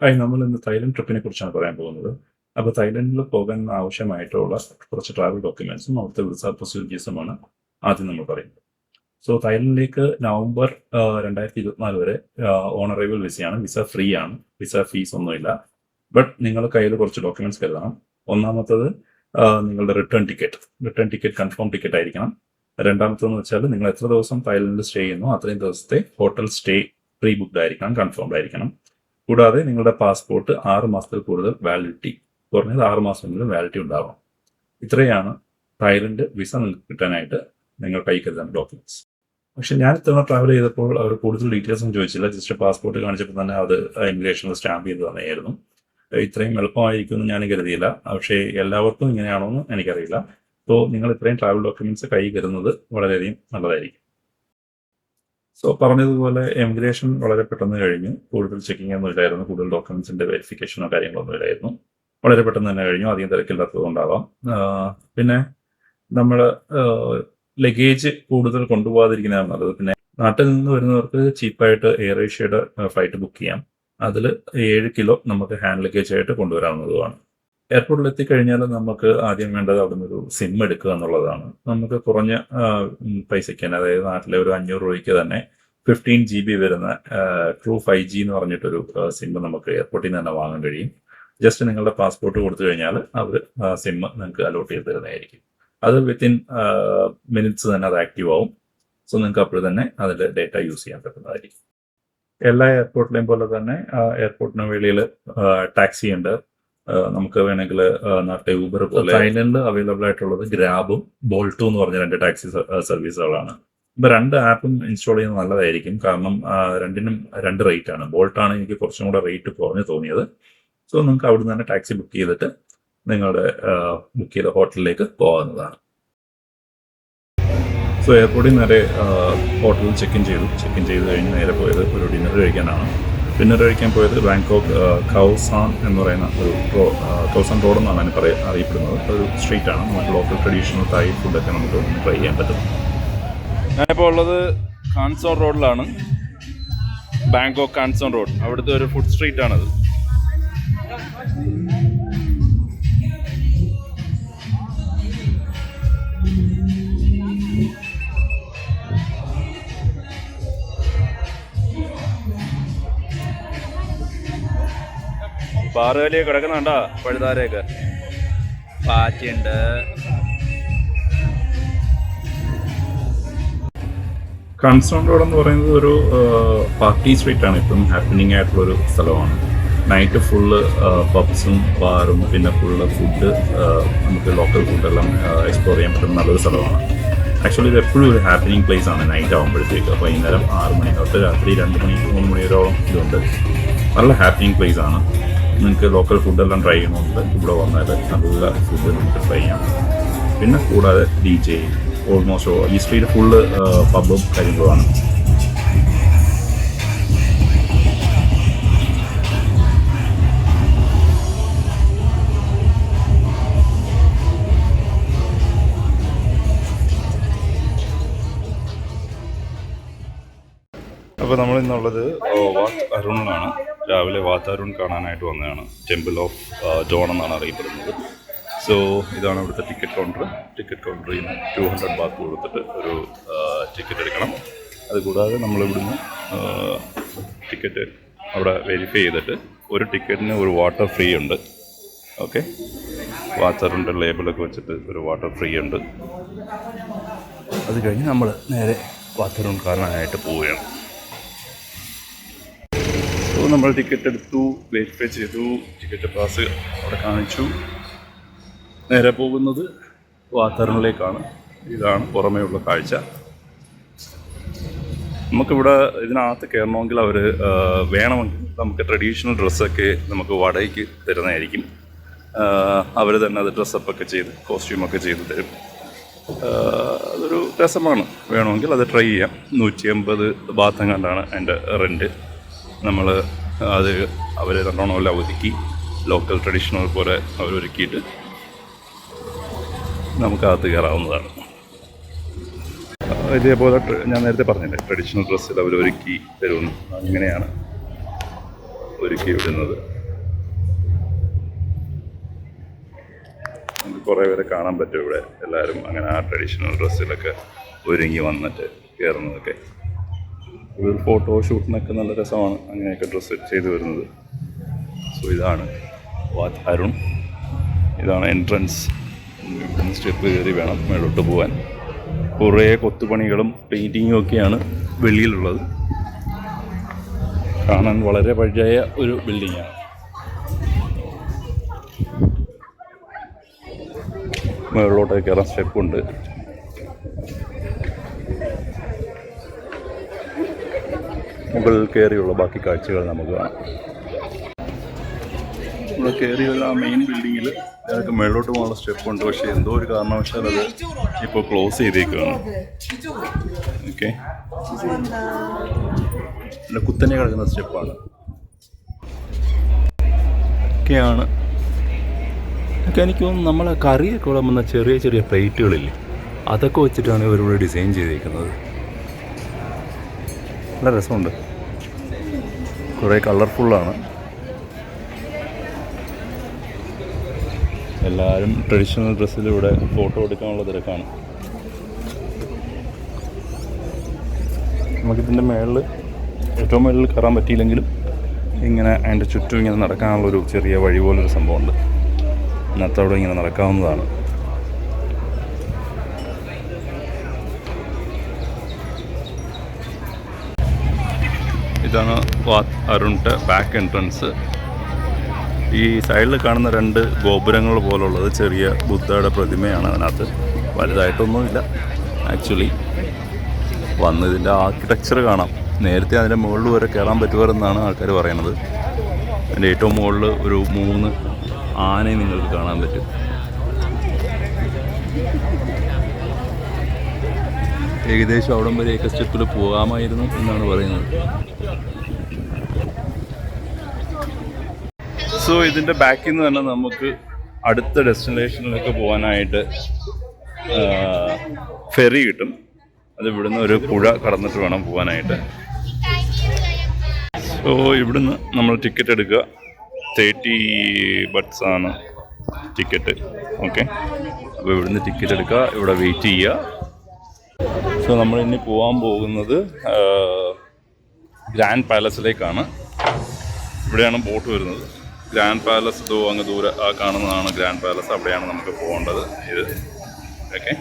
Hi, നമ്മൾ ഇന്ന് Thailand ട്രിപ്പിനെ കുറിച്ചാണ് പറയാൻ പോകുന്നത്. അപ്പോൾ തായ്ലൻഡിൽ പോകാൻ ആവശ്യമായിട്ടുള്ള കുറച്ച് ട്രാവൽ ഡോക്യുമെന്റ്സും അവിടുത്തെ വിസ പ്രൊസീജിയേഴ്സുമാണ് ആദ്യം നമ്മൾ പറയുന്നത്. സോ തായ്ലൻഡിലേക്ക് നവംബർ 2024 വരെ ഓൺ അറൈവൽ വിസയാണ്. വിസ ഫ്രീ ആണ്. വിസ ഫീസ് ഒന്നുമില്ല. ബട്ട് നിങ്ങൾ കയ്യിൽ കുറച്ച് ഡോക്യുമെന്റ്സ് കരുതണം. ഒന്നാമത്തത് നിങ്ങളുടെ റിട്ടേൺ ടിക്കറ്റ് കൺഫേം ടിക്കറ്റ് ആയിരിക്കണം. രണ്ടാമത്തെന്ന് വെച്ചാൽ നിങ്ങൾ എത്ര ദിവസം തായ്ലൻഡിൽ സ്റ്റേ ചെയ്യുന്നു അത്രയും ദിവസത്തെ ഹോട്ടൽ സ്റ്റേ പ്രീ ബുക്ക്ഡ് ആയിരിക്കണം, കൺഫേംഡ് ആയിരിക്കണം. കൂടാതെ നിങ്ങളുടെ പാസ്പോർട്ട് 6 മാസത്തിൽ കൂടുതൽ വാലിഡിറ്റി, കുറഞ്ഞത് 6 മാസമെങ്കിലും വാലിഡിറ്റി ഉണ്ടാവണം. ഇത്രയാണ് തായ്ലൻഡ് വിസ കിട്ടാനായിട്ട് നിങ്ങൾ കൈ കരുതാൻ ഡോക്യുമെന്റ്സ്. പക്ഷെ ഞാൻ ഇത്തവണ ട്രാവൽ ചെയ്തപ്പോൾ അവർ കൂടുതൽ ഡീറ്റെയിൽസ് ഒന്നും ചോദിച്ചില്ല. ജസ്റ്റ് പാസ്പോർട്ട് കാണിച്ചപ്പോൾ തന്നെ അത് ഇമിഗ്രേഷനിൽ സ്റ്റാമ്പ് ചെയ്ത് തന്നെയായിരുന്നു. ഇത്രയും എളുപ്പമായിരിക്കുമെന്ന് ഞാൻ കരുതിയില്ല. പക്ഷേ എല്ലാവർക്കും ഇങ്ങനെയാണോ എന്ന് എനിക്കറിയില്ല. സോ നിങ്ങൾ ഇത്രയും ട്രാവൽ ഡോക്യുമെന്റ്സ് കൈ കരുതുന്നത് വളരെയധികം നല്ലതായിരിക്കും. സോ പറഞ്ഞതുപോലെ എമിഗ്രേഷൻ വളരെ പെട്ടെന്ന് കഴിഞ്ഞു. കൂടുതൽ ചെക്കിംഗ് ഒന്നും ഇല്ലായിരുന്നു. കൂടുതൽ ഡോക്യുമെന്റ്സിന്റെ വെരിഫിക്കേഷനോ കാര്യങ്ങളൊന്നും ഇല്ലായിരുന്നു. വളരെ പെട്ടെന്ന് തന്നെ കഴിഞ്ഞു. അധികം തിരക്കില്ലാത്തത് കൊണ്ടാവാം. പിന്നെ നമ്മൾ ലഗേജ് കൂടുതൽ കൊണ്ടുപോകാതിരിക്കുന്നതാണ് നല്ലത്. പിന്നെ നാട്ടിൽ നിന്ന് വരുന്നവർക്ക് ചീപ്പായിട്ട് എയർ ഏഷ്യയുടെ ഫ്ലൈറ്റ് ബുക്ക് ചെയ്യാം. അതിൽ 7 കിലോ നമുക്ക് ഹാൻഡ് ലഗേജ് ആയിട്ട് കൊണ്ടുവരാവുന്നതുമാണ്. എയർപോർട്ടിൽ എത്തിക്കഴിഞ്ഞാൽ നമുക്ക് ആദ്യം വേണ്ടത് അവിടെ നിന്നൊരു സിം എടുക്കുക എന്നുള്ളതാണ്. നമുക്ക് കുറഞ്ഞ പൈസയ്ക്ക് തന്നെ, അതായത് നാട്ടിലെ ഒരു 500 രൂപയ്ക്ക് തന്നെ 15 GB വരുന്ന ട്രൂ 5G എന്ന് പറഞ്ഞിട്ടൊരു സിം നമുക്ക് എയർപോർട്ടിൽ നിന്ന് തന്നെ വാങ്ങാൻ കഴിയും. ജസ്റ്റ് നിങ്ങളുടെ പാസ്പോർട്ട് കൊടുത്തു കഴിഞ്ഞാൽ അവർ സിം നിങ്ങൾക്ക് അലോട്ട് ചെയ്ത് തരുന്നതായിരിക്കും. അത് വിത്തിൻ മിനിറ്റ്സ് തന്നെ അത് ആക്റ്റീവ് ആവും. സോ നിങ്ങൾക്ക് അപ്പോൾ തന്നെ അതിൽ ഡേറ്റ യൂസ് ചെയ്യാൻ പറ്റുന്നതായിരിക്കും. എല്ലാ എയർപോർട്ടിലെയും പോലെ തന്നെ എയർപോർട്ടിന് വെളിയിൽ ടാക്സി ഉണ്ട്. നമുക്ക് വേണമെങ്കിൽ നാട്ടിലെ ഊബർ പോലെ തായ്ലൻഡിൽ അവൈലബിൾ ആയിട്ടുള്ളത് ഗ്രാബും ബോൾട്ടും എന്ന് പറഞ്ഞ 2 ടാക്സി സർവീസുകളാണ്. ഇപ്പം 2 ആപ്പും ഇൻസ്റ്റാൾ ചെയ്യുന്നത് നല്ലതായിരിക്കും. കാരണം രണ്ടിനും 2 റേറ്റ് ആണ്. ബോൾട്ടാണ് എനിക്ക് കുറച്ചും കൂടെ റേറ്റ് കുറഞ്ഞ് തോന്നിയത്. സോ നിങ്ങൾക്ക് അവിടെ നിന്ന് തന്നെ ടാക്സി ബുക്ക് ചെയ്തിട്ട് നിങ്ങളുടെ ബുക്ക് ചെയ്ത ഹോട്ടലിലേക്ക് പോകാവുന്നതാണ്. സോ എയർപോർട്ടിൽ നേരെ ഹോട്ടലിൽ ചെക്ക് ഇൻ ചെയ്ത് കഴിഞ്ഞ് നേരെ പോയത് ഒരു ഡിന്നർ കഴിക്കാനാണ്. ഡിന്നർ കഴിക്കാൻ പോയത് ബാങ്കോക്ക് ഖൗസാൻ എന്ന് പറയുന്ന ഒരു ഖൗസാൻ റോഡ് എന്നാണ് അതിന് അറിയപ്പെടുന്നത്. ഒരു സ്ട്രീറ്റാണ്. നമുക്ക് ലോക്കൽ ട്രഡീഷണൽ തായ് ഫുഡൊക്കെ നമുക്ക് ട്രൈ ചെയ്യാൻ പറ്റും. ഞാനിപ്പോൾ ഉള്ളത് കാൻസോൺ റോഡിലാണ്. Bangkok Khaosan road. അവിടുത്തെ ഒരു ഫുഡ് സ്ട്രീറ്റാണത്. പാറകലിയെ കിടക്കുന്നുണ്ടോ പഴുതാരയൊക്കെ? പാറ്റുണ്ട്. കൺസോൺ റോഡ് എന്ന് പറയുന്നത് ഒരു പാർട്ടി സ്ട്രീറ്റാണ്. ഇപ്പം ഹാപ്പനിങ് ആയിട്ടുള്ളൊരു സ്ഥലമാണ്. നൈറ്റ് ഫുള്ള് പബ്സും ബാറും പിന്നെ ഫുള്ള് ഫുഡ്, നമുക്ക് ലോക്കൽ ഫുഡെല്ലാം എക്സ്പ്ലോർ ചെയ്യാൻ പറ്റുന്ന നല്ലൊരു സ്ഥലമാണ്. ആക്ച്വലി ഇത് എപ്പോഴും ഒരു ഹാപ്പനിങ് പ്ലേസ് ആണ് നൈറ്റ് ആകുമ്പോഴത്തേക്ക്. അപ്പോൾ വൈകുന്നേരം 6 മണി തൊട്ട് രാത്രി 2 മണി 3 മണി വരെയോളം ഇതുണ്ട്. നല്ല ഹാപ്പനിങ് പ്ലേസ് ആണ്. നിങ്ങൾക്ക് ലോക്കൽ ഫുഡെല്ലാം ട്രൈ ചെയ്യണമെങ്കിൽ ഇവിടെ വന്നാൽ നല്ല ഫുഡ് നമുക്ക് ട്രൈ ചെയ്യാം. പിന്നെ കൂടാതെ DJ ഓൾമോസ്റ്റ് ഈ സ്ട്രീറ്റ് ഫുള്ള് പബ്ബും കാര്യങ്ങളുമാണ്. അപ്പോൾ നമ്മൾ ഇന്നുള്ളത് വാത്ത് അരുണിലാണ്. രാവിലെ വാത്ത് അരുൺ കാണാനായിട്ട് വന്നതാണ്. ടെമ്പിൾ ഓഫ് ജോൺ എന്നാണ് അറിയപ്പെടുന്നത്. സോ ഇതാണ് ഇവിടുത്തെ ടിക്കറ്റ് കൗണ്ടറിൽ നിന്ന് 200 ബാത്ത് കൊടുത്തിട്ട് ഒരു ടിക്കറ്റ് എടുക്കണം. അതുകൂടാതെ നമ്മളിവിടുന്ന് ടിക്കറ്റ് അവിടെ വെരിഫൈ ചെയ്തിട്ട് ഒരു ടിക്കറ്റിന് ഒരു വാട്ടർ ഫ്രീ ഉണ്ട്. ഓക്കെ, വാത്തറിൻ്റെ ലേബിളൊക്കെ വെച്ചിട്ട് ഒരു വാട്ടർ ഫ്രീ ഉണ്ട്. അത് കഴിഞ്ഞ് നമ്മൾ നേരെ വാത്തറുൺ കാണാനായിട്ട് പോവുകയാണ്. സോ നമ്മൾ ടിക്കറ്റ് എടുത്തു, വെരിഫൈ ചെയ്തു, ടിക്കറ്റ് പാസ് അവിടെ കാണിച്ചു. നേരെ പോകുന്നത് വാത്തറിനിലേക്കാണ്. ഇതാണ് പുറമേയുള്ള കാഴ്ച. നമുക്കിവിടെ ഇതിനകത്ത് കയറണമെങ്കിൽ അവർ വേണമെങ്കിൽ നമുക്ക് ട്രഡീഷണൽ ഡ്രസ്സൊക്കെ നമുക്ക് വാടകയ്ക്ക് തരുന്നതായിരിക്കും. അവർ തന്നെ അത് ഡ്രസ്സപ്പൊക്കെ ചെയ്ത് കോസ്റ്റ്യൂമൊക്കെ ചെയ്ത് തരും. അതൊരു രസമാണ്. വേണമെങ്കിൽ അത് ട്രൈ ചെയ്യാം. 150 ബാത്ത് കണ്ടാണ് അതിൻ്റെ റെൻറ്റ്. നമ്മൾ അത് അവർ നല്ലോണമെല്ലാം ഒതുക്കി ലോക്കൽ ട്രഡീഷണൽ പോലെ അവരൊരുക്കിയിട്ട് നമുക്കകത്ത് കയറാവുന്നതാണ്. ഇതേപോലെ ഞാൻ നേരത്തെ പറഞ്ഞില്ലേ, ട്രഡീഷണൽ ഡ്രസ്സിൽ അവർ ഒരുക്കി തരുമെന്ന്. അങ്ങനെയാണ് ഒരുക്കി വിടുന്നത്. നമുക്ക് കുറേ പേരെ കാണാൻ പറ്റും ഇവിടെ. എല്ലാവരും അങ്ങനെ ആ ട്രഡീഷണൽ ഡ്രസ്സിലൊക്കെ ഒരുങ്ങി വന്നിട്ട് കയറുന്നതൊക്കെ. ഒരു ഫോട്ടോഷൂട്ടിനൊക്കെ നല്ല രസമാണ് അങ്ങനെയൊക്കെ ഡ്രസ്സ് ചെയ്ത് വരുന്നത്. സോ ഇതാണ് വാത് അരുൺ. ഇതാണ് എൻട്രൻസ്. സ്റ്റെപ്പ് കയറി വേണം മേലോട്ട് പോകാൻ. കുറേ കൊത്തുപണികളും പെയിൻറ്റിങ്ങും ഒക്കെയാണ് വെളിയിലുള്ളത്. കാണാൻ വളരെ പഴയ ഒരു ബിൽഡിങ്ങാണ്. മുകളിലോട്ട് കയറാൻ സ്റ്റെപ്പുണ്ട്. മുകളിൽ കയറിയുള്ള ബാക്കി കാഴ്ചകൾ നമുക്ക് കാണാം. നമ്മൾ കയറിയുള്ള ആ മെയിൻ ബിൽഡിങ്ങിൽ ഞങ്ങൾക്ക് മുകളിലോട്ട് പോകാനുള്ള സ്റ്റെപ്പുണ്ട്. പക്ഷേ എന്തോ ഒരു കാരണവശാൽ അത് ഇപ്പോൾ ക്ലോസ് ചെയ്തേക്കുകയാണ്. ഓക്കെ, കുത്തനെ കിടക്കുന്ന സ്റ്റെപ്പാണ് ഒക്കെയാണ്. ഒക്കെ എനിക്ക് തോന്നുന്നു നമ്മളെ കറിയൊക്കെ വിളമ്പുന്ന ചെറിയ ചെറിയ പ്ലേറ്റുകളില്ലേ, അതൊക്കെ വെച്ചിട്ടാണ് ഇവരിവിടെ ഡിസൈൻ ചെയ്തേക്കുന്നത്. നല്ല രസമുണ്ട്, കുറേ കളർഫുള്ളാണ്. എല്ലാവരും ട്രഡീഷണൽ ഡ്രസ്സിലൂടെ ഫോട്ടോ എടുക്കാനുള്ള തിരക്കാണ്. നമുക്കിതിൻ്റെ മുകളിൽ ഏറ്റവും മുകളിൽ കയറാൻ പറ്റിയില്ലെങ്കിലും ഇങ്ങനെ അതിൻ്റെ ചുറ്റും ഇങ്ങനെ നടക്കാനുള്ളൊരു ചെറിയ വഴി പോലൊരു സംഭവമുണ്ട്. അതിനകത്ത് അവിടെ ഇങ്ങനെ നടക്കാവുന്നതാണ്. ഇതാണ് വാത് അരുണിൻ്റെ ബാക്ക് എൻട്രൻസ്. ഈ സൈഡിൽ കാണുന്ന 2 ഗോപുരങ്ങൾ പോലുള്ളത് ചെറിയ ബുദ്ധയുടെ പ്രതിമയാണ്. അതിനകത്ത് വലുതായിട്ടൊന്നുമില്ല. ആക്ച്വലി വന്ന് ഇതിൻ്റെ ആർക്കിടെക്ചർ കാണാം. നേരത്തെ അതിൻ്റെ മുകളിൽ വരെ കയറാൻ പറ്റുമായിരുന്നാണ് ആൾക്കാർ പറയുന്നത്. അതിൻ്റെ ഏറ്റവും മുകളിൽ ഒരു 3 ആനയെ നിങ്ങൾക്ക് കാണാൻ പറ്റും. ഏകദേശം അവിടം വരെയൊക്കെ സ്റ്റെപ്പിൽ പോകാമായിരുന്നു എന്നാണ് പറയുന്നത്. സോ ഇതിൻ്റെ ബാക്കിൽ നിന്ന് തന്നെ നമുക്ക് അടുത്ത ഡെസ്റ്റിനേഷനിലൊക്കെ പോകാനായിട്ട് ഫെറി കിട്ടും. അത് ഇവിടുന്ന് ഒരു പുഴ കടന്നിട്ട് വേണം പോകാനായിട്ട്. സോ ഇവിടുന്ന് നമ്മൾ ടിക്കറ്റ് എടുക്കുക. 30 ബട്ട്സ് ആണ് ടിക്കറ്റ്. ഓക്കെ, അപ്പോൾ ഇവിടുന്ന് ടിക്കറ്റ് എടുക്കുക, ഇവിടെ വെയിറ്റ് ചെയ്യുക. സോ നമ്മൾ ഇനി പോകാൻ പോകുന്നത് ഗ്രാൻഡ് പാലസിലേക്കാണ്. ഇവിടെയാണ് ബോട്ട് വരുന്നത്. ഗ്രാൻഡ് പാലസ് അങ്ങ് ദൂരെ ആ കാണുന്നതാണ് ഗ്രാൻഡ് പാലസ്. അവിടെയാണ് നമുക്ക് പോകേണ്ടത് ഇത്. ഓക്കെ,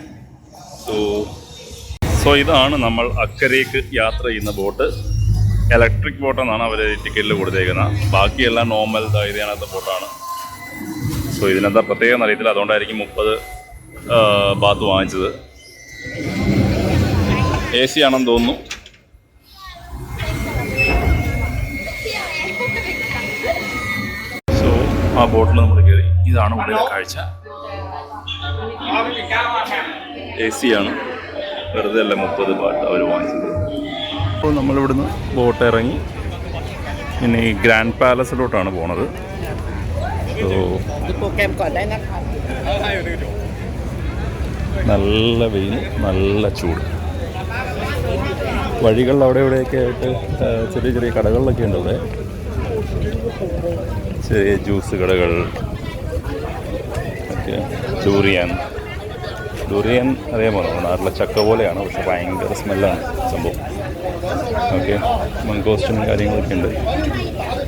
സോ ഇതാണ് നമ്മൾ അക്കരയ്ക്ക് യാത്ര ചെയ്യുന്ന ബോട്ട്. ഇലക്ട്രിക് ബോട്ടെന്നാണ് അവർ ടിക്കറ്റിൽ കൊടുത്തേക്കുന്നത്. ബാക്കിയെല്ലാം നോർമൽ ഇതിനകത്ത് ബോട്ടാണ്. സോ ഇതിനെന്താ പ്രത്യേകം അറിയത്തില്ല, അതുകൊണ്ടായിരിക്കും 30 ബാത്ത് വാങ്ങിച്ചത്. AC ആണെന്ന് തോന്നുന്നു. സോ ആ ബോട്ടിൽ നമ്മൾ കയറി. ഇതാണ് ഇവിടെ കാഴ്ച. AC ആണ്, വെറുതെ അല്ല 30 ബാത്ത് അവർ വാങ്ങിച്ചത്. അപ്പോൾ നമ്മളിവിടുന്ന് ബോട്ട് ഇറങ്ങി ഇനി ഗ്രാൻഡ് പാലസിലോട്ടാണ് പോണത്. സോ നല്ല വെയിൽ, നല്ല ചൂട്. വഴികളിൽ അവിടെ ഇവിടെയൊക്കെ ആയിട്ട് ചെറിയ ചെറിയ കടകളിലൊക്കെ ഉണ്ട്. ഇവിടെ ചെറിയ ജ്യൂസ് കടകൾ ഒക്കെ. ഡൂറിയൻ അറിയാമോ? നാട്ടിലെ ചക്ക പോലെയാണ്, പക്ഷെ ഭയങ്കര സ്മെല്ലാണ് സംഭവം. ഓക്കെ, മംഗോസ്റ്റും കാര്യങ്ങളൊക്കെ ഉണ്ട്.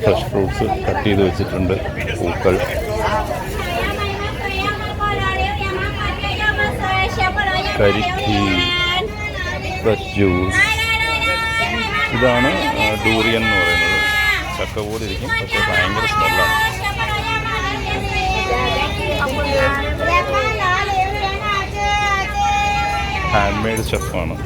ഫ്രഷ് ഫ്രൂട്ട്സ് കട്ട് ചെയ്ത് വെച്ചിട്ടുണ്ട്. പൂക്കൾ, കരിക്ക്, ഫ്രഷ് ജ്യൂസ്. ഇതാണ് ഡൂറിയൻ എന്ന് പറയുന്നത്. ചക്ക പോലെ ഇരിക്കും, പക്ഷേ ഭയങ്കര സ്മെല്ലാണ്. ഹാൻഡ് മെയ്ഡ് ഷെഫാണ്.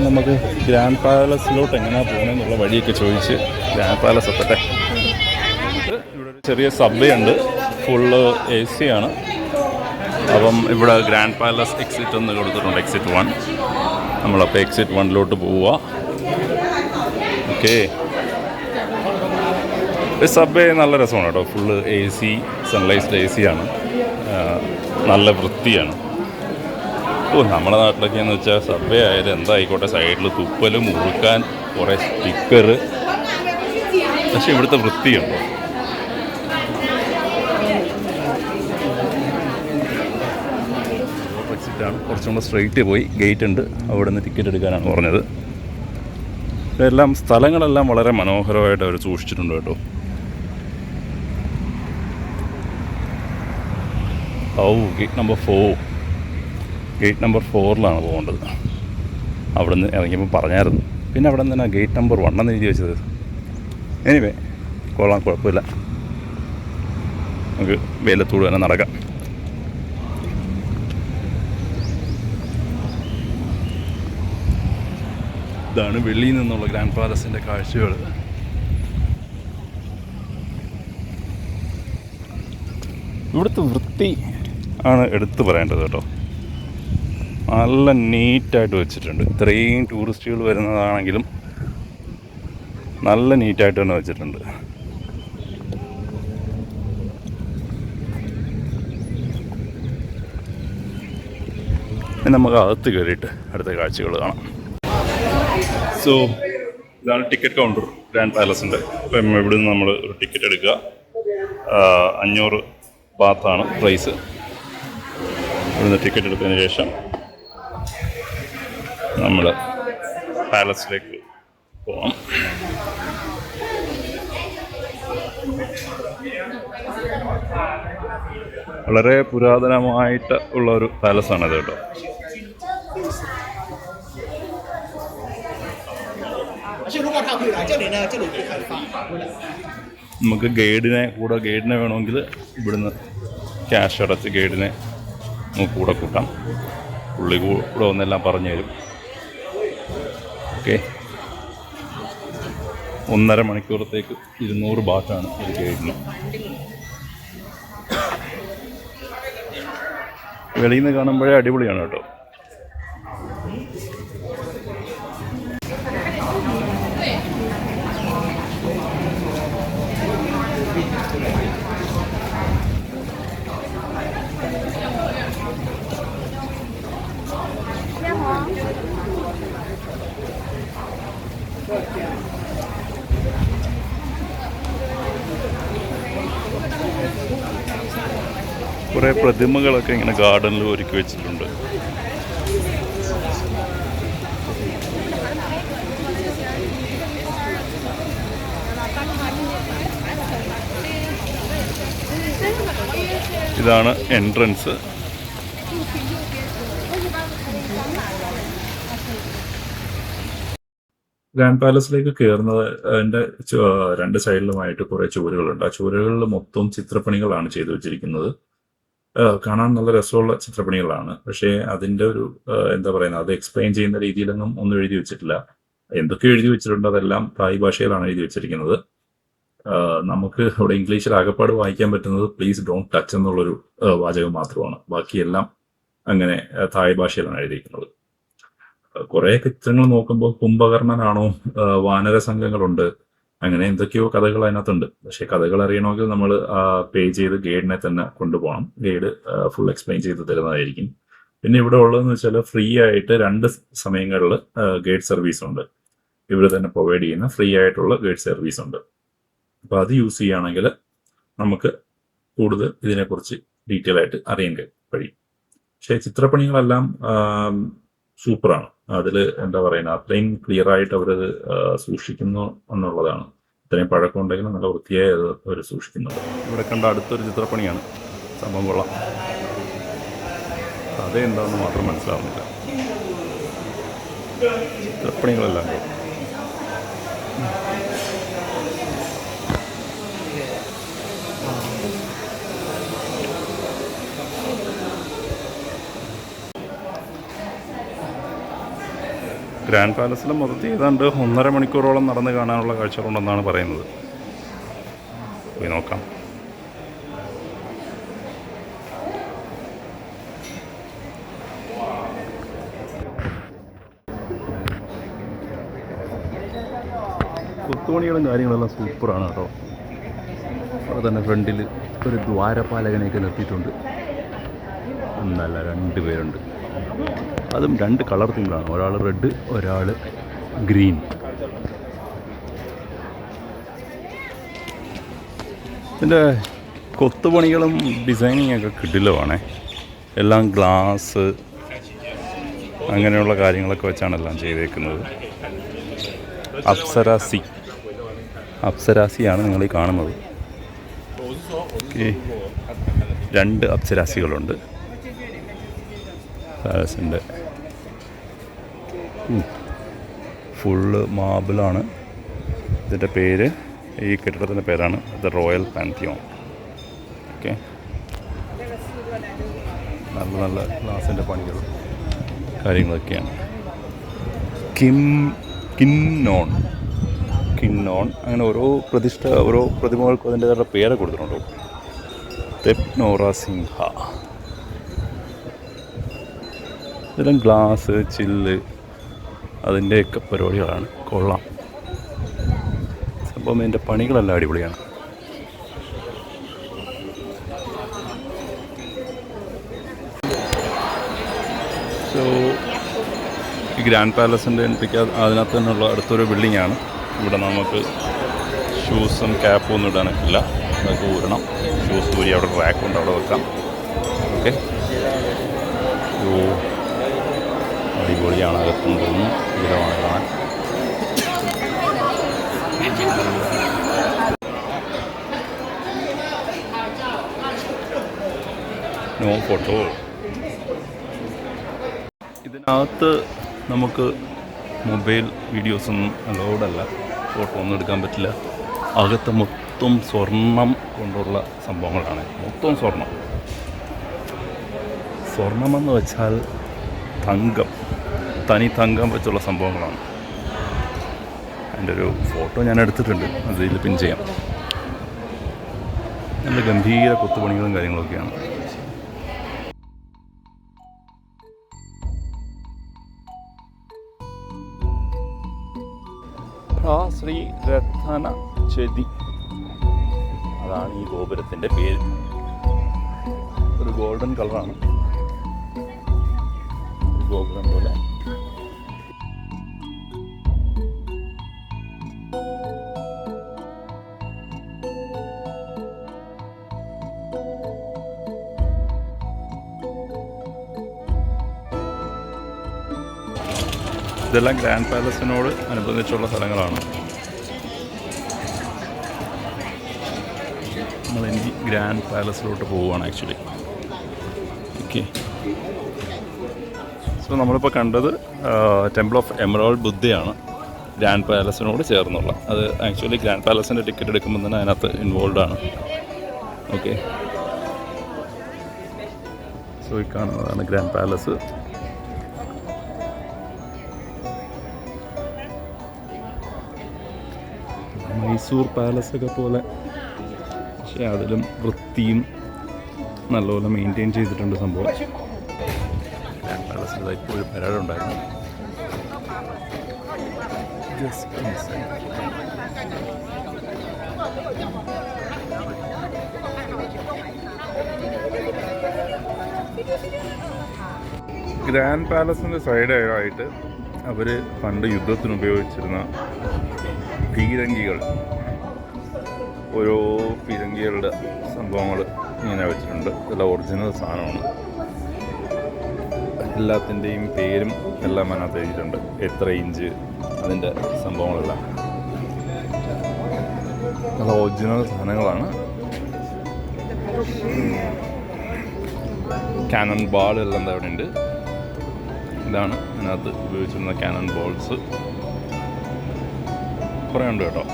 നമുക്ക് ഗ്രാൻഡ് പാലസിലോട്ട് എങ്ങനെയാണ് പോകുന്നതെന്നുള്ള വഴിയൊക്കെ ചോദിച്ച് ഗ്രാൻഡ് പാലസ് എത്തട്ടെ. ഇവിടെ ഒരു ചെറിയ സബ്വേ ഉണ്ട്, ഫുള്ള് AC ആണ്. അപ്പം ഇവിടെ ഗ്രാൻഡ് പാലസ് എക്സിറ്റ് എന്ന് കൊടുത്തിട്ടുണ്ട്, എക്സിറ്റ് 1. നമ്മളപ്പോൾ എക്സിറ്റ് 1 പോവുക. ഓക്കെ, സബ്വേ നല്ല രസമാണ് കേട്ടോ. ഫുള്ള് AC, സൺലൈസ്ഡ് AC ആണ്. നല്ല വൃത്തിയാണ്. നമ്മുടെ നാട്ടിലൊക്കെ എന്ന് വെച്ചാൽ സബ്വേ ആയാലും എന്തായിക്കോട്ടെ സൈഡിൽ തുപ്പലും മുറുക്കാൻ കുറേ സ്റ്റിക്കർ. പക്ഷെ ഇവിടുത്തെ വൃത്തിയുണ്ടോ. എക്സിറ്റാണ്. കുറച്ചും കൂടെ സ്ട്രെയിറ്റ് പോയി ഗേറ്റ് ഉണ്ട്, അവിടെ നിന്ന് ടിക്കറ്റ് എടുക്കാനാണ് പറഞ്ഞത്. എല്ലാം സ്ഥലങ്ങളെല്ലാം വളരെ മനോഹരമായിട്ട് അവർ സൂക്ഷിച്ചിട്ടുണ്ട് കേട്ടോ. Gate number 4. ഗേറ്റ് നമ്പർ 4ലാണ് പോകേണ്ടത്. അവിടെ നിന്ന് ഇറങ്ങിയപ്പോൾ പറഞ്ഞായിരുന്നു. പിന്നെ അവിടെ നിന്ന് തന്നെ ഗേറ്റ് നമ്പർ 1 എന്ന് എഴുതി വെച്ചത്. എനിവേ കൊള്ളാം, കുഴപ്പമില്ല. നമുക്ക് വെയിലത്തൂടെ തന്നെ നടക്കാം. ഇതാണ് വെളിയിൽ നിന്നുള്ള ഗ്രാൻഡ് പാലസിൻ്റെ കാഴ്ചകൾ. ഇവിടുത്തെ വൃത്തി ആണ് എടുത്തു പറയേണ്ടത് കേട്ടോ. നല്ല നീറ്റായിട്ട് വെച്ചിട്ടുണ്ട്. ഇത്രയും ടൂറിസ്റ്റുകൾ വരുന്നതാണെങ്കിലും നല്ല നീറ്റായിട്ട് തന്നെ വെച്ചിട്ടുണ്ട്. നമുക്ക് അകത്ത് കയറിയിട്ട് അടുത്ത കാഴ്ചകൾ കാണാം. സോ ഇതാണ് ടിക്കറ്റ് കൗണ്ടർ ഗ്രാൻഡ് പാലസിൻ്റെ. അപ്പം ഇവിടെ നിന്ന് നമ്മൾ ഒരു ടിക്കറ്റ് എടുക്കുക. 500 ബാത്താണ് പ്രൈസ്. ഇവിടുന്ന് ടിക്കറ്റ് എടുത്തതിന് ശേഷം നമ്മൾ പാലസിലേക്ക് പോകാം. വളരെ പുരാതനമായിട്ട് ഉള്ള ഒരു പാലസാണത് കേട്ടോ. നമുക്ക് ഗൈഡിനെ വേണമെങ്കിൽ ഇവിടുന്ന് ക്യാഷ് അടച്ച് ഗൈഡിനെ നമുക്ക് കൂടെ കൂട്ടാം. പുള്ളി കൂടെ വന്നെല്ലാം പറഞ്ഞു തരും. ഓക്കെ, 1.5 മണിക്കൂറത്തേക്ക് 200 ബാറ്റാണ് ഒരു ഗൈഡിന്. വെളിയിൽ നിന്ന് കാണുമ്പോഴേ അടിപൊളിയാണ് കേട്ടോ. കുറേ പ്രതിമകളൊക്കെ ഇങ്ങനെ ഗാർഡനിൽ ഒരുക്കി വെച്ചിട്ടുണ്ട്. ഇതാണ് എൻട്രൻസ്. ഗ്രാൻഡ് പാലസിലേക്ക് കയറുന്നത് അതിൻ്റെ 2 സൈഡിലുമായിട്ട് കുറേ ചുവരുകളുണ്ട്. ആ ചുവരുകളിൽ മൊത്തം ചിത്രപ്പണികളാണ് ചെയ്തു വെച്ചിരിക്കുന്നത്. കാണാൻ നല്ല രസമുള്ള ചിത്രപ്പണികളാണ്. പക്ഷേ അതിൻ്റെ ഒരു എന്താ പറയുന്നത്, അത് എക്സ്പ്ലെയിൻ ചെയ്യുന്ന രീതിയിലൊന്നും ഒന്നും എഴുതി വെച്ചിട്ടില്ല. എന്തൊക്കെ എഴുതി വെച്ചിട്ടുണ്ട് അതെല്ലാം തായ് ഭാഷയിലാണ് എഴുതി വെച്ചിരിക്കുന്നത്. നമുക്ക് ഇവിടെ ഇംഗ്ലീഷിൽ ആകപ്പാട് വായിക്കാൻ പറ്റുന്നത് പ്ലീസ് ഡോണ്ട് ടച്ച് എന്നുള്ളൊരു വാചകം മാത്രമാണ്. ബാക്കിയെല്ലാം അങ്ങനെ തായ് ഭാഷയിലാണ് എഴുതിയിരിക്കുന്നത്. കുറേ ചിത്രങ്ങൾ നോക്കുമ്പോൾ കുംഭകർണനാണോ, വാനര സംഘങ്ങളുണ്ട്, അങ്ങനെ എന്തൊക്കെയോ കഥകൾ അതിനകത്തുണ്ട്. പക്ഷേ കഥകൾ അറിയണമെങ്കിൽ നമ്മൾ പേ ചെയ്ത് ഗൈഡിനെ തന്നെ കൊണ്ടുപോകണം. ഗൈഡ് ഫുൾ എക്സ്പ്ലെയിൻ ചെയ്ത് തരുന്നതായിരിക്കും. പിന്നെ ഇവിടെ ഉള്ളതെന്ന് വെച്ചാൽ ഫ്രീ ആയിട്ട് 2 സമയങ്ങളിൽ ഗൈഡ് സർവീസ് ഉണ്ട്. ഇവിടെ തന്നെ പ്രൊവൈഡ് ചെയ്യുന്ന ഫ്രീ ആയിട്ടുള്ള ഗൈഡ് സർവീസ് ഉണ്ട്. അപ്പോൾ അത് യൂസ് ചെയ്യുകയാണെങ്കിൽ നമുക്ക് കൂടുതൽ ഇതിനെക്കുറിച്ച് ഡീറ്റെയിൽ ആയിട്ട് അറിയാൻ കഴിയും. പക്ഷേ ചിത്രപ്പണികളെല്ലാം സൂപ്പറാണ്. അതിൽ എന്താ പറയുക, അത്രയും ക്ലിയർ ആയിട്ട് അവരത് സൂക്ഷിക്കുന്നു എന്നുള്ളതാണ്. ഇത്രയും പഴക്കമുണ്ടെങ്കിലും നല്ല വൃത്തിയായി അത് അവർ സൂക്ഷിക്കുന്നുണ്ട്. ഇവിടെ കണ്ട അടുത്തൊരു ചിത്രപ്പണിയാണ്. സംഭവം കൊള്ളാം. അതെന്താണെന്ന് മാത്രം മനസ്സിലാവുന്നില്ല. ചിത്രപ്പണികളെല്ലാം ഗ്രാൻഡ് പാലസിൽ മൊത്തത്തിൽ ഏതാണ്ട് 1.5 മണിക്കൂറോളം നടന്ന് കാണാനുള്ള കാഴ്ചകളുണ്ടെന്നാണ് പറയുന്നത്. പോയി നോക്കാം. കൊത്തുപണികളും കാര്യങ്ങളെല്ലാം സൂപ്പറാണ് കേട്ടോ. അവിടെ തന്നെ ഫ്രണ്ടിൽ ഒരു ദ്വാരപാലകനെയൊക്കെ നിർത്തിയിട്ടുണ്ട്. ഒന്നല്ല 2 പേരുണ്ട്. അതും 2 കളർ തീമിലാണ്. ഒരാൾ റെഡ്, ഒരാൾ ഗ്രീൻ. ഇതിൻ്റെ കൊത്തുപണികളും ഡിസൈനിങ് ഒക്കെ കിടിലമാണേ. എല്ലാം ഗ്ലാസ് അങ്ങനെയുള്ള കാര്യങ്ങളൊക്കെ വെച്ചാണ് എല്ലാം ചെയ്തേക്കുന്നത്. അപ്സരാസിയാണ് നിങ്ങൾ ഈ കാണുന്നത്. ഈ 2 അപ്സരാസികളുണ്ട്. പാലസിൻ്റെ ഫുള്ള് മാർബിളാണ്. ഇതിൻ്റെ പേര്, ഈ കെട്ടിടത്തിൻ്റെ പേരാണ് ദ റോയൽ പാൻതിയോൺ. ഓക്കെ, നല്ല നല്ല ഗ്ലാസിൻ്റെ പണികളും കാര്യങ്ങളൊക്കെയാണ്. കിന്നോൺ അങ്ങനെ ഓരോ പ്രതിമകൾക്കും അതിൻ്റേതായ പേര് കൊടുത്തിട്ടുണ്ടോ. തെപ്നോറ സിംഹ. ഇതെല്ലാം ഗ്ലാസ്, ചില്ല്, അതിൻ്റെയൊക്കെ പരിപാടികളാണ്. കൊള്ളാം സംഭവം. ഇതിൻ്റെ പണികളെല്ലാം അടിപൊളിയാണ്. സോ ഈ ഗ്രാൻഡ് പാലസിൻ്റെ അതിനകത്ത് തന്നെയുള്ള അടുത്തൊരു ബിൽഡിങ്ങാണ്. ഇവിടെ നമുക്ക് ഷൂസും ക്യാപ്പും ഒന്നും ഇടാനില്ല. അതൊക്കെ ഊരണം. ഷൂസ് ഊരി അവിടെ റാക്കുണ്ട്, അവിടെ വെക്കാം. ഓക്കെ, അടിപൊളിയാണ്. അകത്തും തോന്നുന്നു ഇതിലാണ് കാണാൻ. No photo. ഇതിനകത്ത് നമുക്ക് മൊബൈൽ വീഡിയോസൊന്നും അലൗഡല്ല. ഫോട്ടോ ഒന്നും എടുക്കാൻ പറ്റില്ല. അകത്ത് മൊത്തം സ്വർണം കൊണ്ടുള്ള സംഭവങ്ങളാണ്. മൊത്തം സ്വർണമെന്ന് വെച്ചാൽ തങ്കം, തനി തങ്കം വെച്ചുള്ള സംഭവങ്ങളാണ്. അതിൻ്റെ ഒരു ഫോട്ടോ ഞാൻ എടുത്തിട്ടുണ്ട്, അതിൽ പിൻ ചെയ്യാം. നല്ല ഗംഭീര കൊത്തുപണികളും കാര്യങ്ങളൊക്കെയാണ്. ശ്രീ രത്ന ചെതി, അതാണ് ഈ ഗോപുരത്തിൻ്റെ പേര്. ഒരു ഗോൾഡൻ കളറാണ് ഗോപുരം പോലെ. ഇതെല്ലാം ഗ്രാൻഡ് പാലസിനോട് അനുബന്ധിച്ചുള്ള സ്ഥലങ്ങളാണ്. നമ്മളിനി ഗ്രാൻഡ് പാലസിലോട്ട് പോവുകയാണ് ആക്ച്വലി. ഓക്കെ, സോ നമ്മളിപ്പോൾ കണ്ടത് ടെമ്പിൾ ഓഫ് എമറോൾഡ് ബുദ്ധയാണ് ഗ്രാൻഡ് പാലസിനോട് ചേർന്നുള്ള. അത് ആക്ച്വലി ഗ്രാൻഡ് പാലസിൻ്റെ ടിക്കറ്റ് എടുക്കുമ്പോൾ തന്നെ അതിനകത്ത് ഇൻവോൾവ് ആണ്. ഓക്കെ, സോ ഈ കാണുന്നതാണ് ഗ്രാൻഡ് പാലസ്. മൈസൂർ പാലസൊക്കെ പോലെ, പക്ഷേ അതിലും വൃത്തിയും നല്ലപോലെ മെയിൻറ്റെയിൻ ചെയ്തിട്ടുണ്ട് സംഭവം. ഗ്രാൻഡ് പാലസിൽ ഇപ്പോൾ ഒരു പരാതി ഉണ്ടായിരുന്നു. ഗ്രാൻഡ് പാലസിൻ്റെ സൈഡായിട്ട് അവർ പണ്ട് യുദ്ധത്തിന് ഉപയോഗിച്ചിരുന്ന പീരങ്കികൾ, ഓരോ പീരങ്കികളുടെ സംഭവങ്ങൾ ഇങ്ങനെ വെച്ചിട്ടുണ്ട്. ഇതെല്ലാം ഒറിജിനൽ സാധനമാണ്. എല്ലാത്തിൻ്റെയും പേരും എല്ലാം അതിനകത്ത് എഴുതിയിട്ടുണ്ട്. എത്ര ഇഞ്ച്, അതിൻ്റെ സംഭവങ്ങളെല്ലാം അത് ഒറിജിനൽ സാധനങ്ങളാണ്. കാനൺ ബാൾ എല്ലാം എന്താ അവിടെ ഉണ്ട്. ഇതാണ് അതിനകത്ത് ഉപയോഗിച്ചിരുന്ന കാനൺ ബോൾസ്. കുറേ ഉണ്ട് കേട്ടോ.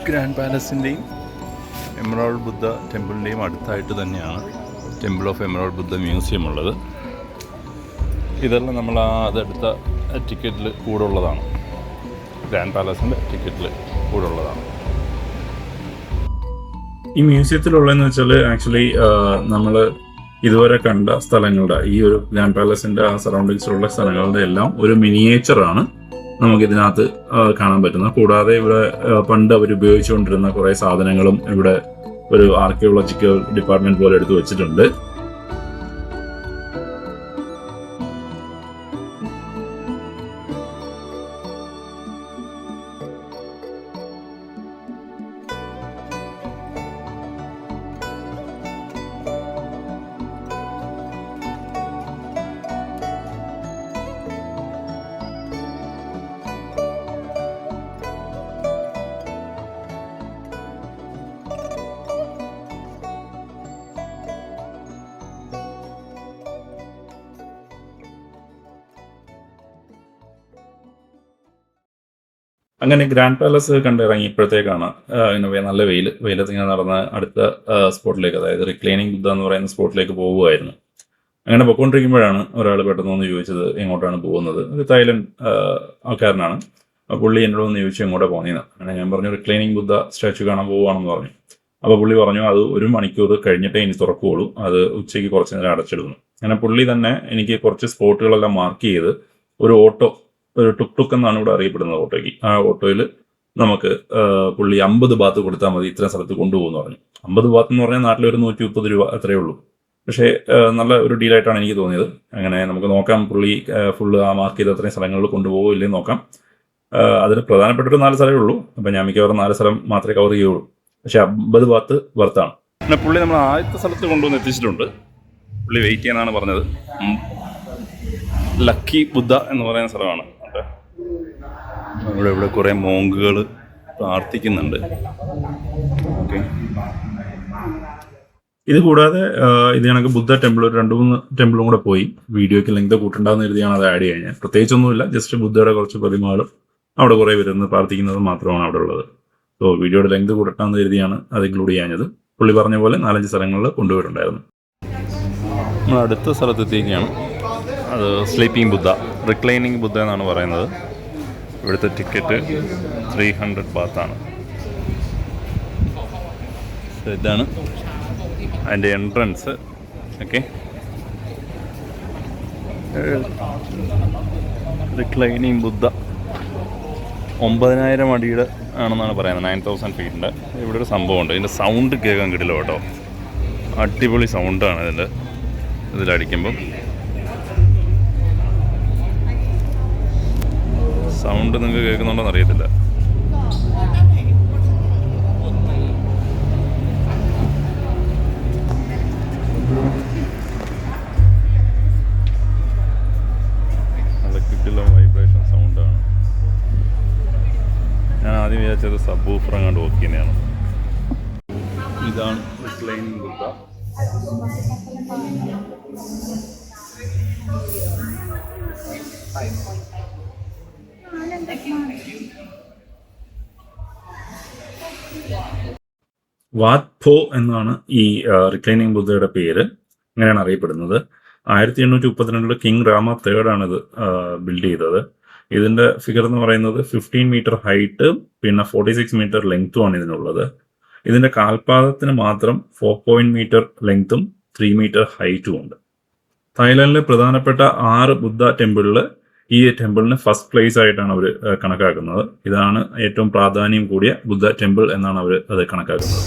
ഗ്രാൻഡ് പാലസിൻ്റെയും എമറോൾഡ് ബുദ്ധ ടെമ്പിളിൻ്റെയും അടുത്തായിട്ട് തന്നെയാണ് temple of emerald Buddha museum ഉള്ളത്. ഇതെല്ലാം നമ്മൾ അതെടുത്ത ടിക്കറ്റിൽ കൂടെ ഉള്ളതാണ്. ഗ്രാൻഡ് പാലസിൻ്റെ ടിക്കറ്റിൽ കൂടെ ഉള്ളതാണ്. ഈ മ്യൂസിയത്തിലുള്ളതെന്ന് വെച്ചാൽ ആക്ച്വലി നമ്മൾ ഇതുവരെ കണ്ട സ്ഥലങ്ങളുടെ ഈ ഒരു ഗ്രാൻഡ് പാലസിന്റെ ആ സറൗണ്ടിങ്സിലുള്ള സ്ഥലങ്ങളുടെ എല്ലാം ഒരു മിനിയേച്ചറാണ് നമുക്ക് ഇതിനകത്ത് കാണാൻ പറ്റുന്നത്. കൂടാതെ ഇവിടെ പണ്ട് അവർ ഉപയോഗിച്ചുകൊണ്ടിരുന്ന കുറേ സാധനങ്ങളും ഇവിടെ ഒരു ആർക്കിയോളജിക്കൽ ഡിപ്പാർട്ട്മെന്റ് പോലെ എടുത്തു വെച്ചിട്ടുണ്ട്. അങ്ങനെ ഗ്രാൻഡ് പാലസ് കണ്ടിറങ്ങിയപ്പോഴത്തേക്കാണ് ഇങ്ങനെ നല്ല വെയിലത്ത് ഇങ്ങനെ നടന്ന അടുത്ത സ്പോട്ടിലേക്ക്, അതായത് റിക്ലൈനിങ് ബുദ്ധ എന്ന് പറയുന്ന സ്പോട്ടിലേക്ക് പോകുമായിരുന്നു. അങ്ങനെ പൊയ്ക്കൊണ്ടിരിക്കുമ്പോഴാണ് ഒരാൾ പെട്ടെന്ന് ചോദിച്ചത് എങ്ങോട്ടാണ് പോകുന്നത്. ഒരു തായ്ലൻഡ് ആൾക്കാരനാണ്. പുള്ളി എന്നോട് ഒന്ന് ചോദിച്ചു എങ്ങോട്ടാണ് പോകുന്നതെന്ന്. അങ്ങനെ ഞാൻ പറഞ്ഞു റിക്ലൈനിങ് ബുദ്ധ സ്റ്റാച്ചു കാണാൻ പോവുകയാണെന്ന് പറഞ്ഞു. അപ്പോൾ പുള്ളി പറഞ്ഞു അത് 1 മണിക്കൂർ കഴിഞ്ഞിട്ടേ ഇനി തുറക്കുകയുള്ളൂ, അത് ഉച്ചയ്ക്ക് കുറച്ച് നേരം അടച്ചിടുന്നു. അങ്ങനെ പുള്ളി തന്നെ എനിക്ക് കുറച്ച് സ്പോട്ടുകളെല്ലാം മാർക്ക് ചെയ്ത് ഒരു ടുക് ടുക് എന്നാണ് ഇവിടെ അറിയപ്പെടുന്നത് ഓട്ടോയ്ക്ക്. ആ ഓട്ടോയിൽ നമുക്ക് പുള്ളി 50 ബാത്ത് കൊടുത്താൽ മതി ഇത്ര സ്ഥലത്ത് കൊണ്ടുപോകുമെന്ന് പറഞ്ഞു. 50 ബാത്ത് എന്ന് പറഞ്ഞാൽ നാട്ടിൽ ഒരു 130 രൂപ അത്രയേ ഉള്ളൂ. പക്ഷേ നല്ല ഒരു ഡീലായിട്ടാണ് എനിക്ക് തോന്നിയത്. അങ്ങനെ നമുക്ക് നോക്കാം പുള്ളി ഫുള്ള് ആ മാർക്ക് ചെയ്ത അത്രയും സ്ഥലങ്ങളിൽ കൊണ്ടുപോകില്ലേ നോക്കാം. അതിന് പ്രധാനപ്പെട്ടൊരു 4 സ്ഥലമേ ഉള്ളൂ. അപ്പം ഞാൻ മിക്കവാറും 4 സ്ഥലം മാത്രമേ കവർ ചെയ്യുള്ളൂ. പക്ഷേ 50 ബാത്ത് വർത്താണ്. പിന്നെ പുള്ളി നമ്മൾ ആദ്യത്തെ സ്ഥലത്ത് കൊണ്ടുവന്ന് എത്തിച്ചിട്ടുണ്ട്. പുള്ളി വെയിറ്റ് ചെയ്യാനാണ് പറഞ്ഞത്. ലക്കി ബുദ്ധ എന്ന് പറയുന്ന സ്ഥലമാണ്. ഇവിടെ കുറേ മോങ്കുകൾ പ്രാർത്ഥിക്കുന്നുണ്ട്. ഓക്കെ, ഇത് കൂടാതെ ഇത് കണക്ക് ബുദ്ധ ടെമ്പിൾ ഒരു 2-3 ടെമ്പിളും കൂടെ പോയി. വീഡിയോയ്ക്ക് ലെങ്ത് കൂട്ടുണ്ടാകുന്ന എഴുതിയാണ് അത് ആഡ് ചെയ്യാൻ. പ്രത്യേകിച്ചൊന്നുമില്ല, ജസ്റ്റ് ബുദ്ധയുടെ കുറച്ച് പ്രതിമകളും അവിടെ കുറേ വരുന്നത് പ്രാർത്ഥിക്കുന്നത് മാത്രമാണ് അവിടെ ഉള്ളത്. സോ വീഡിയോയുടെ ലെങ്ത് കൂട്ടട്ടാന്ന് എഴുതിയാണ് അത് ഇൻക്ലൂഡ് ചെയ്യാഞ്ഞത്. പുള്ളി പറഞ്ഞ പോലെ 4-5 സ്ഥലങ്ങളിൽ കൊണ്ടുപോയിട്ടുണ്ടായിരുന്നു. നമ്മൾ അടുത്ത സ്ഥലത്തെത്തിയിരിക്കുകയാണ്. അത് സ്ലീപ്പിംഗ് ബുദ്ധ, റിക്ലൈനിങ് ബുദ്ധ എന്നാണ് പറയുന്നത്. ഇവിടുത്തെ ടിക്കറ്റ് 300 ബാത്താണ്. ഇതാണ് അതിൻ്റെ എൻട്രൻസ്. ഓക്കെ, റിക്ലൈനിങ് ബുദ്ധ 9000 അടിയുടെ ആണെന്നാണ് പറയുന്നത്, 9000 ഫീറ്റിൻ്റെ. ഇവിടെ ഒരു സംഭവമുണ്ട്, ഇതിൻ്റെ സൗണ്ട് കേൾക്കാൻ കിട്ടില്ല കേട്ടോ. അടിപൊളി സൗണ്ടാണ് ഇതിലടിക്കുമ്പം. സൗണ്ട് നിങ്ങൾക്ക് കേൾക്കുന്നുണ്ടോന്ന് അറിയത്തില്ല. നല്ല കിട്ടില്ല വൈബ്രേഷൻ സൗണ്ടാണ്. ഞാൻ ആദ്യം വിചാരിച്ചത് സബ് വൂഫർ അങ്ങോട്ട് വർക്ക് ചെയ്യുന്നതാണ്. ഇതാണ് റിക്ലൈനിങ് ബുദ്ധ. വാത് ഫോ എന്നാണ് ഈ റിക്ലൈനിങ് ബുദ്ധയുടെ പേര്. അങ്ങനെയാണ് അറിയപ്പെടുന്നത്. 1832 കിങ് രാമ III ആണിത് ബിൽഡ് ചെയ്തത്. ഇതിൻ്റെ ഫിഗർ എന്ന് പറയുന്നത് 15 മീറ്റർ ഹൈറ്റ് പിന്നെ 46 മീറ്റർ ലെങ്ത്തുമാണ് ഇതിനുള്ളത്. ഇതിൻ്റെ കാൽപാദത്തിന് മാത്രം 4 മീറ്റർ ലെങ്ത്തും 3 മീറ്റർ ഹൈറ്റും ഉണ്ട്. തായ്ലാൻഡിലെ പ്രധാനപ്പെട്ട 6 ബുദ്ധ ടെമ്പിളിൽ ഈ ടെമ്പിളിന് ഫസ്റ്റ് പ്ലേസ് ആയിട്ടാണ് അവർ കണക്കാക്കുന്നത്. ഇതാണ് ഏറ്റവും പ്രാധാന്യം കൂടിയ ബുദ്ധ ടെമ്പിൾ എന്നാണ് അവർ അത് കണക്കാക്കുന്നത്.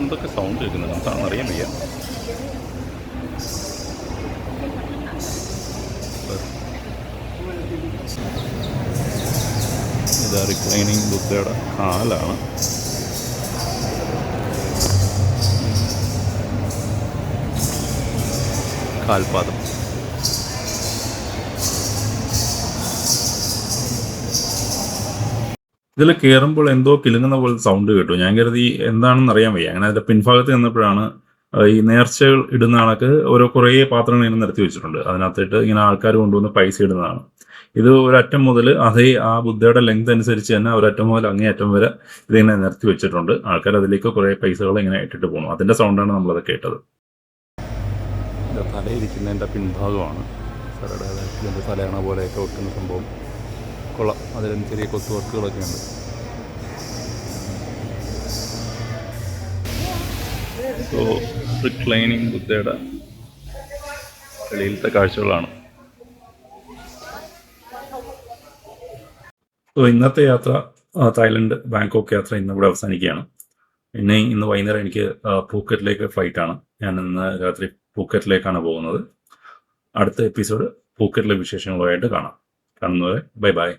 എന്തൊക്കെ സൗണ്ട് കേൾക്കുന്നുണ്ട്, എന്താണെന്ന് അറിയാൻ വയ്യ. ഇത് റിക്ലൈനിങ് ബുദ്ധയുടെ കാലാണ്. കാൽപാദം. ഇതിൽ കയറുമ്പോൾ എന്തോ കിലുങ്ങുന്ന പോലെ സൗണ്ട് കേട്ടു. ഞാൻ കരുതി എന്താണെന്ന് അറിയാൻ വയ്യ. അങ്ങനെ അതിൻ്റെ പിൻഭാഗത്ത് നിന്നപ്പോഴാണ് ഈ നേർച്ചകൾ ഇടുന്ന കണക്ക് കുറേ പാത്രങ്ങൾ ഇങ്ങനെ നിരത്തി വെച്ചിട്ടുണ്ട്. അതിനകത്തിട്ട് ഇങ്ങനെ ആൾക്കാർ കൊണ്ടുവന്ന് പൈസ ഇടുന്നതാണ്. ഇത് ഒരറ്റം മുതൽ അതേ ആ ബുദ്ധയുടെ ലെങ്ത് അനുസരിച്ച് തന്നെ ഒരറ്റം മുതൽ അങ്ങേ അറ്റം വരെ ഇതിങ്ങനെ നിരത്തി വെച്ചിട്ടുണ്ട്. ആൾക്കാർ അതിലേക്ക് കുറേ പൈസകൾ ഇങ്ങനെ ഇട്ടിട്ട് പോകുന്നു. അതിൻ്റെ സൗണ്ടാണ് നമ്മളത് കേട്ടത്. തലയിരിക്കുന്നതിൻ്റെ പിൻഭാഗമാണ്. ഇതിൻ്റെ തലയണ പോലെയൊക്കെ വെക്കുന്ന സംഭവം കൊള്ളാം. അതിലും ചെറിയ കൊത്തു വർക്കുകളൊക്കെ ഉണ്ട്. സോ റിക്ലൈനിങ് ബുദ്ധയുടെ വെളിയിലത്തെ കാഴ്ചകളാണ്. സോ ഇന്നത്തെ യാത്ര തായ്ലൻഡ് ബാങ്കോക്ക് യാത്ര ഇന്നിവിടെ അവസാനിക്കുകയാണ്. പിന്നെ ഇന്ന് വൈകുന്നേരം എനിക്ക് പൂക്കറ്റിലേക്ക് ഫ്ലൈറ്റാണ്. ഞാൻ ഇന്ന് രാത്രി പൂക്കറ്റിലേക്കാണ് പോകുന്നത്. അടുത്ത എപ്പിസോഡ് പൂക്കറ്റിലെ വിശേഷങ്ങളുമായിട്ട് കാണുന്നവരെ ബൈ ബൈ.